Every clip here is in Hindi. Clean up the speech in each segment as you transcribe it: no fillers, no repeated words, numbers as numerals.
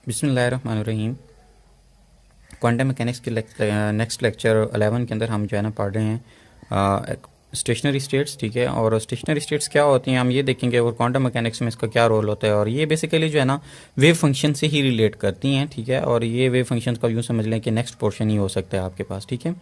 बिस्मिल्लाहिर्रहमानिर्रहीम। क्वांटम मैकेनिक्स के नेक्स्ट लेक्चर 11 के अंदर हम जो है ना पढ़ रहे हैं स्टेशनरी स्टेट्स, ठीक है। और स्टेशनरी स्टेट्स क्या होती हैं हम ये देखेंगे, और क्वांटम मैकेनिक्स में इसका क्या रोल होता है। और ये बेसिकली जो है ना वेव फंक्शन से ही रिलेट करती हैं, ठीक है। और ये वेव फंक्शन का यूँ समझ लें कि नेक्स्ट पोर्शन ही हो सकता है आपके पास, ठीक है।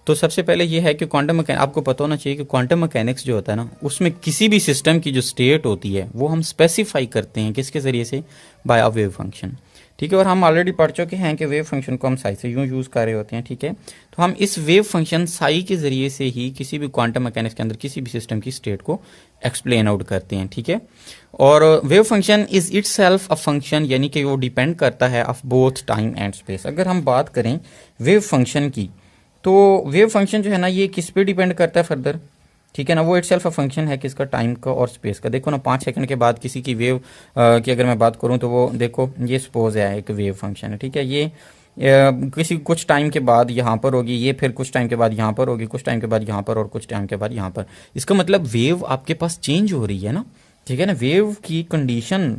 तो सबसे पहले ये है कि क्वांटम मैकेनिक्स आपको पता होना चाहिए कि क्वांटम मैकेनिक्स जो होता है ना उसमें किसी भी सिस्टम की जो स्टेट होती है वो हम स्पेसिफाई करते हैं किसके ज़रिए से, बाय अ वेव फंक्शन, ठीक है। और हम ऑलरेडी पढ़ चुके हैं कि वेव फंक्शन को हम साई से यूँ यूज़ कर रहे होते हैं, ठीक है। तो हम इस वेव फंक्शन साई के ज़रिए से ही किसी भी क्वांटम मैकेनिक्स के अंदर किसी भी सिस्टम की स्टेट को एक्सप्लेन आउट करते हैं, ठीक है। और wave function is itself a function, यानी कि वो डिपेंड करता है of both time and space. अगर हम बात करें वेव फंक्शन की, तो वेव फंक्शन जो है ना ये किस पे डिपेंड करता है फर्दर, ठीक है ना। वो इटसेल्फ अ फंक्शन है किसका, टाइम का और स्पेस का। देखो ना 5 सेकंड के बाद किसी की वेव की अगर मैं बात करूं तो वो देखो ये सपोज है एक वेव फंक्शन है, ठीक है। ये किसी कुछ टाइम के बाद यहाँ पर होगी, ये फिर कुछ टाइम के बाद यहाँ पर होगी, कुछ टाइम के बाद यहाँ पर, और कुछ टाइम के बाद यहाँ पर। इसका मतलब वेव आपके पास चेंज हो रही है ना, ठीक है ना। वेव की condition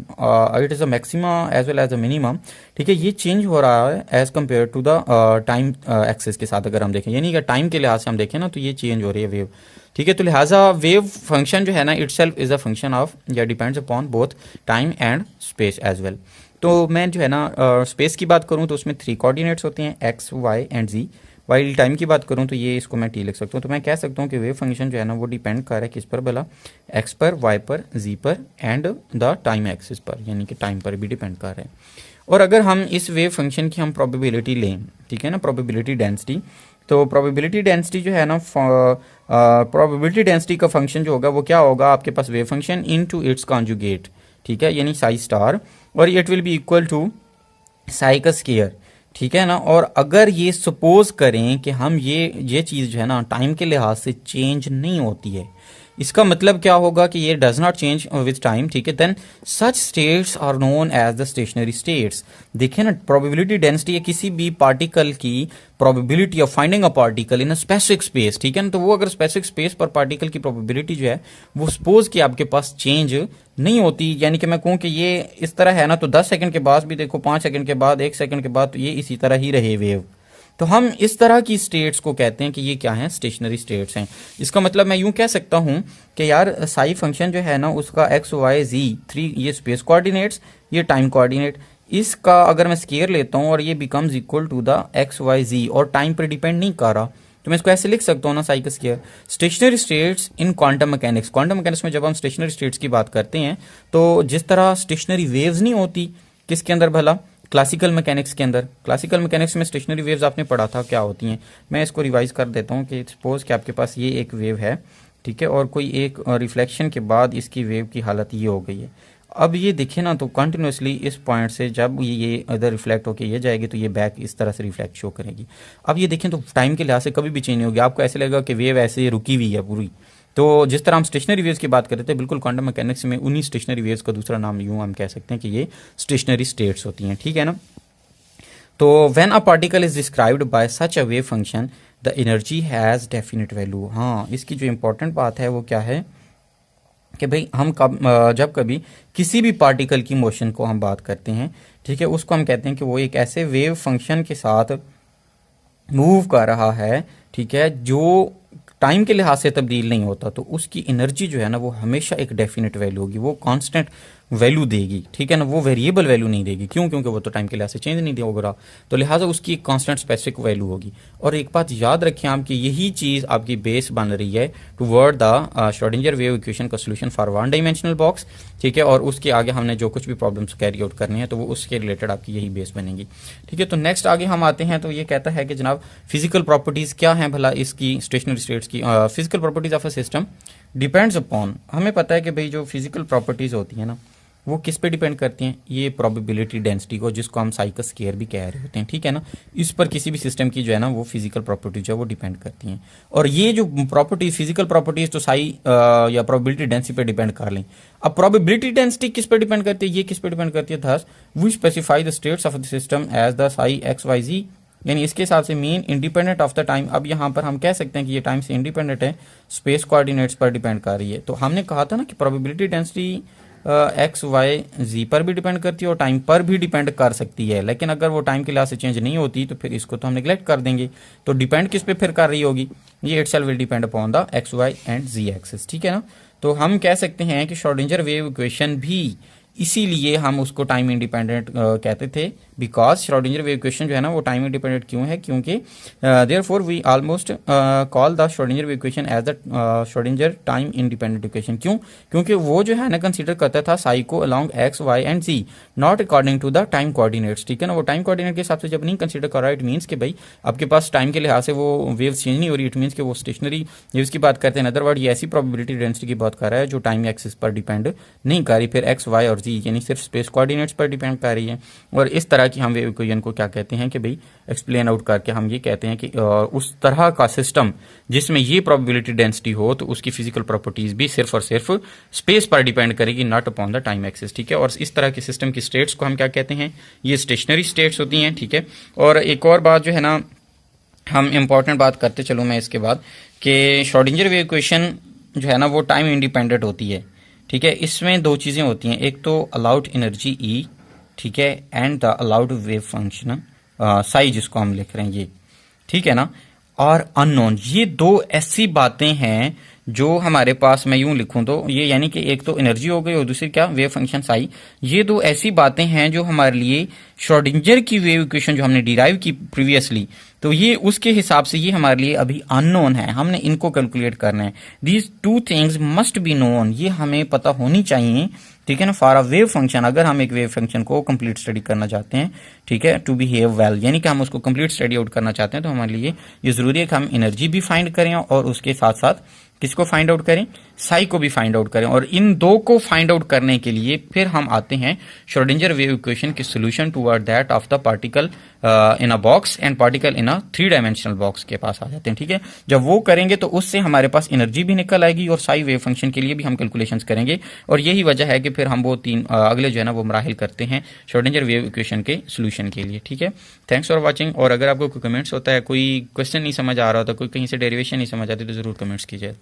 it is a maxima as well as a minimum, ठीक है। ये चेंज हो रहा है as compared to the time axis के साथ अगर हम देखें, यानी कि टाइम के लिहाज से हम देखें ना तो ये चेंज हो रही है वेव, ठीक है। तो लिहाजा वेव फंक्शन जो है ना itself is a function of या depends upon both time and space as well. तो मैं जो है ना स्पेस की बात करूँ तो उसमें 3 कोऑर्डिनेट्स होते हैं, X Y and Z. While time की बात करूँ तो ये इसको मैं टी लिख सकता हूँ। तो मैं कह सकता हूँ कि वेव फंक्शन जो है ना वो डिपेंड कर रहा है किस पर भला, एक्स पर, वाई पर, जी पर एंड द टाइम एक्सिस पर, यानी कि टाइम पर भी डिपेंड कर रहा है। और अगर हम इस वेव फंक्शन की हम प्रोबेबिलिटी लें, ठीक है ना, प्रोबेबिलिटी डेंसिटी, तो प्रोबेबिलिटी डेंसिटी जो है ना प्रोबेबिलिटी डेंसिटी का फंक्शन जो होगा वो क्या होगा, आपके पास wave function into its conjugate, ठीक है, यानी साई स्टार, और it will be equal to psi का स्केयर, ठीक है ना। और अगर ये सपोज करें कि हम ये चीज़ जो है ना टाइम के लिहाज से चेंज नहीं होती है, इसका मतलब क्या होगा कि ये does not change with time, ठीक है, then such states are known as the stationary states. देखिए ना प्रोबेबिलिटी डेंसिटी है किसी भी पार्टिकल की probability of finding a particle in a specific space, ठीक है ना। तो वो अगर स्पेसिफिक स्पेस पर पार्टिकल की प्रोबेबिलिटी जो है वो सपोज कि आपके पास चेंज नहीं होती, यानी कि मैं कहूँ कि ये इस तरह है ना, तो 10 सेकंड के बाद भी देखो, 5 सेकंड के बाद, 1 सेकंड के बाद, तो ये इसी तरह ही रहे वेव। तो हम इस तरह की स्टेट्स को कहते हैं कि ये क्या हैं, स्टेशनरी स्टेट्स हैं। इसका मतलब मैं यूं कह सकता हूं कि यार साई फंक्शन जो है ना उसका एक्स वाई जी 3 ये स्पेस कोऑर्डिनेट्स, ये टाइम कोऑर्डिनेट, इसका अगर मैं स्केयर लेता हूं और ये becomes equal to the x y z और टाइम पर डिपेंड नहीं कर रहा, तो मैं इसको ऐसे लिख सकता हूँ ना, साई का square stationery states in quantum mechanics. Quantum mechanics में जब हम स्टेशनरी स्टेट्स की बात करते हैं तो जिस तरह स्टेशनरी वेव्स नहीं होती किसके अंदर भला, क्लासिकल मैकेनिक्स के अंदर। क्लासिकल मैकेनिक्स में स्टेशनरी वेव्स आपने पढ़ा था क्या होती हैं, मैं इसको रिवाइज कर देता हूँ कि सपोज कि आपके पास ये एक वेव है, ठीक है, और कोई एक रिफ्लेक्शन के बाद इसकी वेव की हालत ये हो गई है। अब ये देखे ना तो कंटिन्यूसली इस पॉइंट से जब ये इधर रिफ्लेक्ट होकर ये जाएगी तो ये बैक इस तरह से रिफ्लेक्ट शो करेगी। अब ये देखें तो टाइम के लिहाज से कभी भी चेंज नहीं होगी, आपको ऐसे लगेगा कि वेव ऐसे रुकी हुई है पूरी। तो जिस तरह हम स्टेशनरी वेव्स की बात कर रहे थे, बिल्कुल क्वांटम मैकेनिक्स में उन्हीं स्टेशनरी वेव्स का दूसरा नाम यूँ हम कह सकते हैं कि ये स्टेशनरी स्टेट्स होती हैं, ठीक है ना। तो when a particle is described bye such a wave function the energy has definite value. हाँ, इसकी जो इंपॉर्टेंट बात है वो क्या है कि भाई हम जब कभी किसी भी पार्टिकल की मोशन को हम बात करते हैं, ठीक है, उसको हम कहते हैं कि वो एक ऐसे वेव फंक्शन के साथ मूव कर रहा है, ठीक है, जो टाइम के लिहाज से तब्दील नहीं होता, तो उसकी एनर्जी जो है ना वो हमेशा एक डेफिनेट वैल्यू होगी, वो कांस्टेंट वैल्यू देगी, ठीक है ना, वो वेरिएबल वैल्यू नहीं देगी। क्यों? क्योंकि वो तो टाइम के लिहाज से चेंज नहीं होगा, तो लिहाजा उसकी एक कांस्टेंट स्पेसिफिक वैल्यू होगी। और एक बात याद रखें आप कि यही चीज़ आपकी बेस बन रही है toward the Schrodinger wave equation का solution for one dimensional box, ठीक है। और उसके आगे हमने जो कुछ भी प्रॉब्लम्स कैरी आउट करनी है तो वो उसके रिलेटेड आपकी यही बेस बनेगी, ठीक है। तो नेक्स्ट आगे हम आते हैं, तो ये कहता है कि जनाब फिजिकल प्रॉपर्टीज़ क्या हैं भला इसकी स्टेशनरी स्टेट्स की। Physical properties of a system depends upon, हमें पता है कि भाई जो फिजिकल प्रॉपर्टीज़ होती हैं ना वो किस पे डिपेंड करती हैं, ये प्रोबेबिलिटी डेंसिटी को, जिसको हम साई का स्केयर भी कह रहे होते हैं, ठीक है ना, इस पर किसी भी सिस्टम की जो है ना वो फिजिकल प्रॉपर्टीज जो है वो डिपेंड करती हैं। और ये जो प्रॉपर्टीज फिजिकल प्रॉपर्टीज तो साई या प्रोबेबिलिटी डेंसिटी पे डिपेंड कर लें। अब प्रोबेबिलिटी डेंसिटी किस पे डिपेंड करती है, ये किस पे डिपेंड करती है, thus we specify the states of the system as the psi x y z यानी इसके हिसाब से mean independent of the time. अब यहाँ पर हम कह सकते हैं कि ये टाइम से इंडिपेंडेंट है, स्पेस कोऑर्डिनेट्स पर डिपेंड कर रही है। तो हमने कहा था ना कि प्रोबेबिलिटी डेंसिटी एक्स वाई जी पर भी डिपेंड करती है और टाइम पर भी डिपेंड कर सकती है, लेकिन अगर वो टाइम के लिहाज से चेंज नहीं होती तो फिर इसको तो हम निगलेक्ट कर देंगे। तो डिपेंड किस पे फिर कर रही होगी, ये itself will depend upon the x Y and Z axis, ठीक है ना। तो हम कह सकते हैं कि श्रोडिंगर वेव इक्वेशन भी इसीलिए हम उसको टाइम इंडिपेंडेंट कहते थे, बिकॉज श्रोडिंगर वेव इक्वेशन जो है ना वो टाइम इंडिपेंडेंट क्यों है, क्योंकि therefore we almost call the Schrodinger wave equation as the Schrodinger time independent equation. क्यों? क्योंकि वो जो है ना कंसीडर करता था साई को along X Y and Z, not according to the time coordinates, ठीक है ना। वो टाइम कोऑर्डिनेट के हिसाब से जब नहीं कंसीडर कर रहा, इट मीन्स कि भाई आपके पास टाइम के लिहाज से वो वेव्स चेंज नहीं हो रही, इट मीन्स कि वो स्टेशनरी वेव्स की बात करते हैं। अदरवर्ड ये ऐसी प्रोबेबिलिटी डेंसिटी की बात कर रहा है जो टाइम एक्सिस पर डिपेंड नहीं कर रही, फिर एक्स वाई और जी यानी सिर्फ स्पेस कोऑर्डिनेट्स पर डिपेंड कर रही है। और इस तरह की हम वेव इक्वेशन को क्या कहते हैं कि भाई एक्सप्लेन आउट करके हम ये कहते हैं कि उस तरह का सिस्टम जिसमें ये प्रोबेबिलिटी डेंसिटी हो तो उसकी फिजिकल प्रॉपर्टीज भी सिर्फ और सिर्फ स्पेस पर डिपेंड करेगी, not upon the time axis, ठीक है। और इस तरह के सिस्टम की स्टेट्स को हम क्या कहते हैं, ये स्टेशनरी स्टेट्स होती हैं, ठीक है। और एक और बात जो है ना हम इंपॉर्टेंट बात करते चलूँ मैं इसके बाद कि श्रोडिंगर वेव इक्वेशन जो है ना वो टाइम इंडिपेंडेंट होती है, ठीक है। इसमें दो चीज़ें होती हैं, एक तो अलाउड एनर्जी ई, ठीक है, and the allowed wave function psi जिसको हम लिख रहे हैं ये, ठीक है ना, और अननोन। ये दो ऐसी बातें हैं जो हमारे पास, मैं यूं लिखूं तो ये यानी कि एक तो एनर्जी हो गई और दूसरी क्या, वेव फंक्शन साई। ये दो ऐसी बातें हैं जो हमारे लिए श्रोडिंगर की वेव इक्वेशन जो हमने डिराइव की प्रीवियसली, तो ये उसके हिसाब से ये हमारे लिए अभी अननोन है, हमने इनको कैलकुलेट करना है। These two things must be known, ये हमें पता होनी चाहिए, ठीक है ना, फॉर अ वेव फंक्शन। अगर हम एक वेव फंक्शन को कंप्लीट स्टडी करना चाहते हैं, ठीक है, टू बिहेव वेल, यानी कि हम उसको कंप्लीट स्टडी आउट करना चाहते हैं, तो हमारे लिए ये जरूरी है कि हम एनर्जी भी फाइंड करें और उसके साथ साथ किसको फाइंड आउट करें, साई को भी फाइंड आउट करें। और इन दो को फाइंड आउट करने के लिए फिर हम आते हैं श्रोडिंगर वेव इक्वेशन के solution toward that of the particle in a box and particle in a 3 dimensional box के पास आ जाते हैं, ठीक है। जब वो करेंगे तो उससे हमारे पास एनर्जी भी निकल आएगी और साई वेव फंक्शन के लिए भी हम कैलकुलेशंस करेंगे। और यही वजह है कि फिर हम वो तीन अगले जो है ना वो मराहिल करते हैं श्रोडिंगर वेव इक्वेशन के सोल्यूशन के लिए, ठीक है। Thanks for watching. और अगर आपको कोई कमेंट्स होता है, कोई क्वेश्चन नहीं समझ आ रहा होता, कोई कहीं से डेरिवेशन नहीं समझ आती, तो जरूर कमेंट्स कीजिए।